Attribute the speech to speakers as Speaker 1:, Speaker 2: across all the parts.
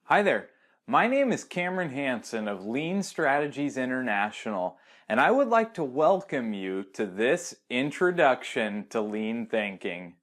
Speaker 1: Hi there. My name is Cameron Hansen of Lean Strategies International, and I would like to welcome you to this introduction to lean thinking.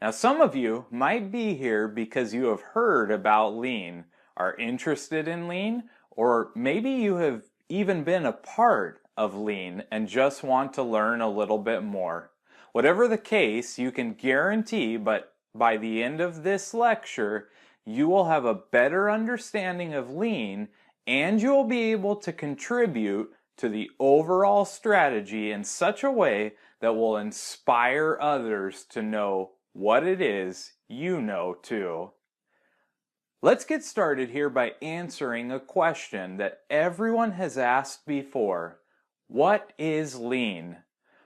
Speaker 1: Now, some of you might be here because you have heard about lean, are interested in lean, or maybe you have even been a part of lean and just want to learn a little bit more. Whatever the case, you can guarantee, but by the end of this lecture, you will have a better understanding of lean and you will be able to contribute to the overall strategy in such a way that will inspire others to know what it is you know too. Let's get started here by answering a question that everyone has asked before. What is lean?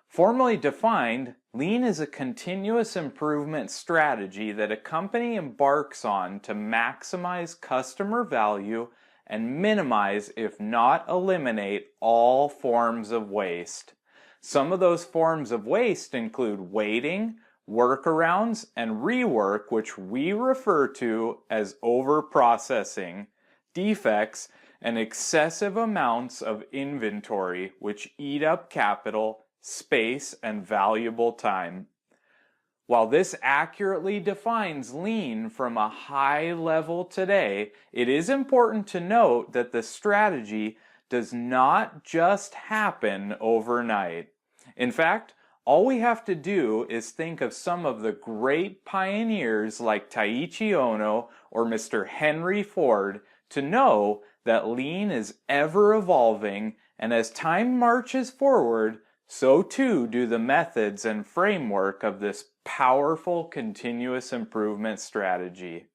Speaker 1: Formally defined, lean is a continuous improvement strategy that a company embarks on to maximize customer value and minimize, if not eliminate, all forms of waste. Some of those forms of waste include waiting, workarounds, and rework, which we refer to as overprocessing, defects, and excessive amounts of inventory, which eat up capital, space, and valuable time. While this accurately defines lean from a high level today, it is important to note that the strategy does not just happen overnight. In fact, all we have to do is think of some of the great pioneers like Taiichi Ohno or Mr. Henry Ford to know that lean is ever evolving, and as time marches forward, so too do the methods and framework of this powerful continuous improvement strategy.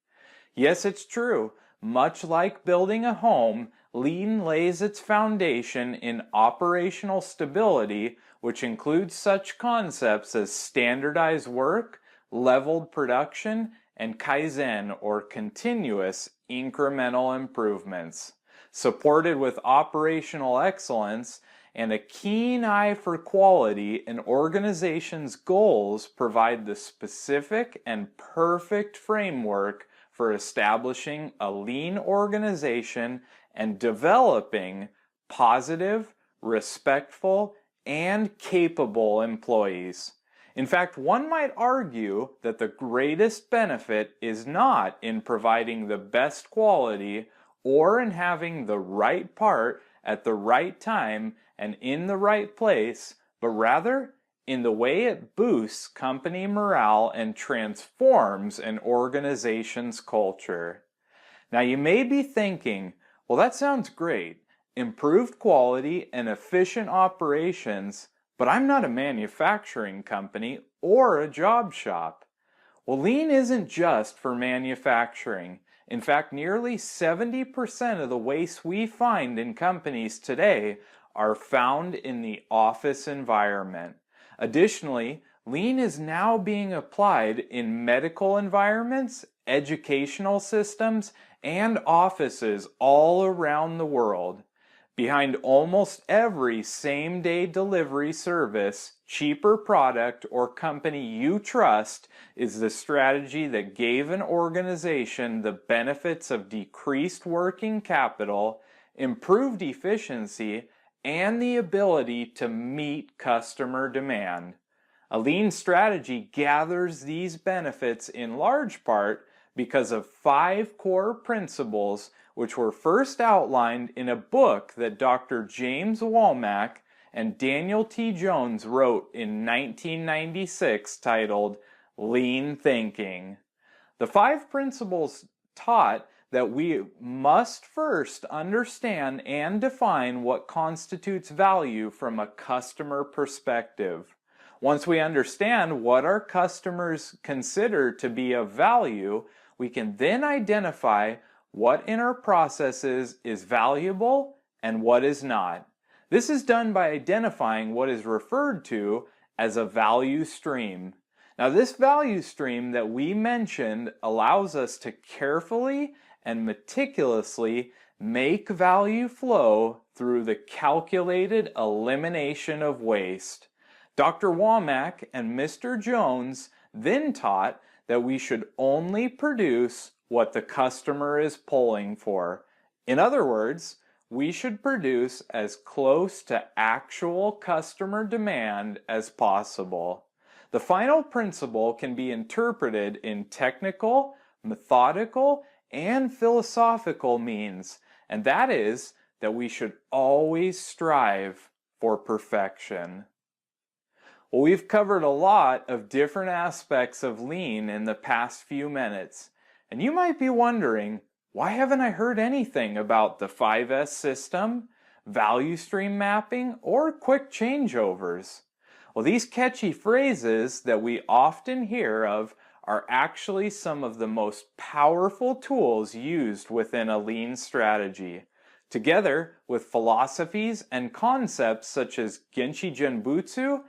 Speaker 1: Yes, it's true. Much like building a home, lean lays its foundation in operational stability, which includes such concepts as standardized work, leveled production, and Kaizen or continuous incremental improvements. Supported with operational excellence and a keen eye for quality, an organization's goals provide the specific and perfect framework for establishing a lean organization and developing positive, respectful, and capable employees. In fact, one might argue that the greatest benefit is not in providing the best quality or in having the right part at the right time and in the right place, but rather in the way it boosts company morale and transforms an organization's culture. Now you may be thinking, well, that sounds great. Improved quality and efficient operations, but I'm not a manufacturing company or a job shop. Well, lean isn't just for manufacturing. In fact, nearly 70% of the waste we find in companies today are found in the office environment. Additionally, lean is now being applied in medical environments, educational systems, and offices all around the world. Behind almost every same-day delivery service, cheaper product, or company you trust is the strategy that gave an organization the benefits of decreased working capital, improved efficiency, and the ability to meet customer demand. A lean strategy gathers these benefits in large part because of 5 core principles which were first outlined in a book that Dr. James Womack and Daniel T. Jones wrote in 1996 titled Lean Thinking. The 5 principles taught that we must first understand and define what constitutes value from a customer perspective. Once we understand what our customers consider to be of value, we can then identify what in our processes is valuable and what is not. This is done by identifying what is referred to as a value stream. Now, this value stream that we mentioned allows us to carefully and meticulously make value flow through the calculated elimination of waste. Dr. Womack and Mr. Jones then taught that we should only produce what the customer is pulling for. In other words, we should produce as close to actual customer demand as possible. The final principle can be interpreted in technical, methodical, and philosophical means, and that is that we should always strive for perfection. Well, we've covered a lot of different aspects of lean in the past few minutes, and you might be wondering, why haven't I heard anything about the 5S system, value stream mapping, or quick changeovers? Well, these catchy phrases that we often hear of are actually some of the most powerful tools used within a lean strategy. Together with philosophies and concepts such as Genshi Genbutsu,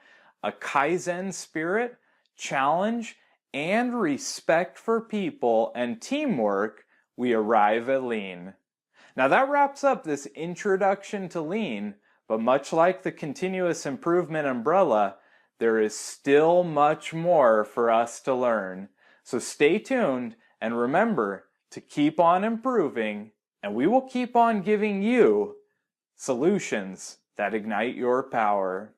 Speaker 1: a Kaizen spirit, challenge, and respect for people and teamwork, we arrive at lean. Now that wraps up this introduction to lean, but much like the continuous improvement umbrella, there is still much more for us to learn. So stay tuned and remember to keep on improving, and we will keep on giving you solutions that ignite your power.